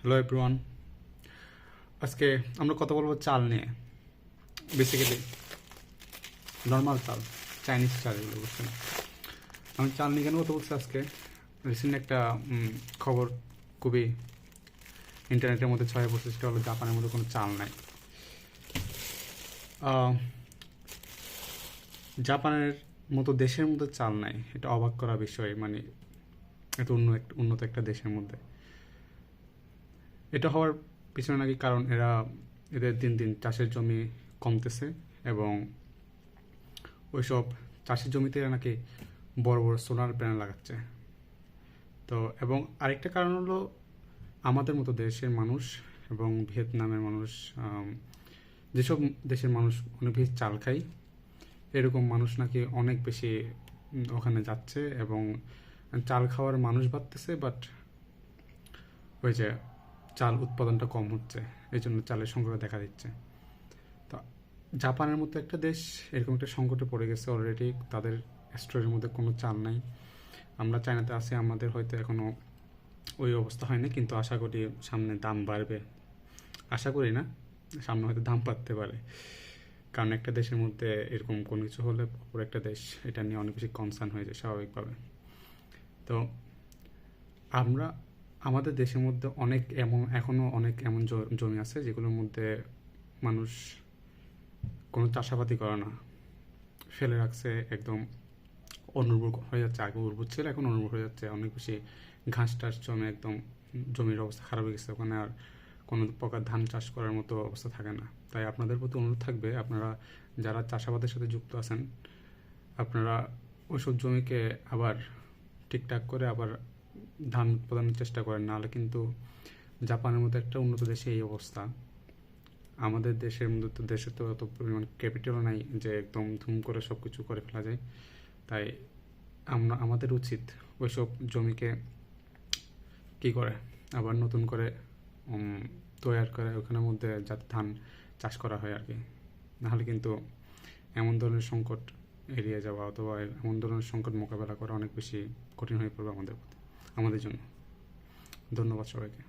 Hello everyone, আজকে আমরা কথা বলবো চাল নিয়ে। বেসিক্যালি নর্মাল চাল, চাইনিজ চাল, এগুলো বুঝছেন। আমি চাল নিয়ে কেন কথা বলছি আজকে? রিসেন্ট একটা খবর খুবই ইন্টারনেটের মধ্যে ছড়িয়ে পড়ছে, সেটা হলো জাপানের মধ্যে কোনো চাল নাই। আহ, জাপানের মতো দেশের মধ্যে চাল নাই, এটা অবাক করা বিষয়। মানে এত উন্নত একটা দেশের মধ্যে এটা হওয়ার পিছনে নাকি কারণ এদের দিন দিন চাষের জমি কমতেছে, এবং ওইসব চাষের জমিতে এরা নাকি বড় বড় সোলার প্যানেল লাগাচ্ছে। তো এবং আরেকটা কারণ হলো আমাদের মতো দেশের মানুষ এবং ভিয়েতনামের মানুষ, যেসব দেশের মানুষ অনেক বেশি চাল খায়, এরকম মানুষ নাকি অনেক বেশি ওখানে যাচ্ছে, এবং চাল খাওয়ার মানুষ বাড়তেছে, বাট ওই যে চাল উৎপাদনটা কম হচ্ছে, এই জন্য চালের সংকট দেখা দিচ্ছে। তো জাপানের মতো একটা দেশ এরকম একটা সংকটে পড়ে গেছে অলরেডি, তাদের স্টোরের মধ্যে কোনো চাল নাই। আমরা চায়নাতে আছি, আমাদের হয়তো এখনও ওই অবস্থা হয়নি, কিন্তু আশা করি সামনে দাম বাড়বে। আশা করি না, সামনে হয়তো দাম বাড়তে পারে, কারণ একটা দেশের মধ্যে এরকম কোনো কিছু হলে অপর একটা দেশ এটা নিয়ে অনেক বেশি কনসার্ন হয়ে যায় স্বাভাবিকভাবে। তো আমরা আমাদের দেশের মধ্যে এখনও অনেক এমন জমি আছে যেগুলোর মধ্যে মানুষ কোনো চাষাবাদি করে না, ফেলে রাখছে, একদম অনুর্বর হয়ে যাচ্ছে। আগে উর্বর ছিল, এখন অনুর্বর হয়ে যাচ্ছে, অনেক বেশি ঘাস টাস জমে একদম জমির অবস্থা খারাপ হয়ে গেছে, ওখানে আর কোনো প্রকার ধান চাষ করার মতো অবস্থা থাকে না। তাই আপনাদের প্রতি অনুরোধ থাকবে, আপনারা যারা চাষাবাদের সাথে যুক্ত আছেন, আপনারা ওইসব জমিকে আবার ঠিকঠাক করে আবার ধান উৎপাদনের চেষ্টা করেন, নাহলে কিন্তু জাপানের মতো একটা উন্নত দেশে এই অবস্থা। আমাদের দেশে তো অত পরিমাণ ক্যাপিটালও নাই যে একদম ধুম করে সব কিছু করে ফেলা যায়। তাই আমাদের উচিত ওইসব জমিকে কী করে আবার নতুন করে তৈয়ার করে ওখানের মধ্যে যাতে ধান চাষ করা হয় আর কি। নাহলে কিন্তু এমন ধরনের সংকট এড়িয়ে যাওয়া অথবা এমন ধরনের সংকট মোকাবেলা করা অনেক বেশি কঠিন হয়ে পড়বে আমাদের জন্য। ধন্যবাদ সবাইকে।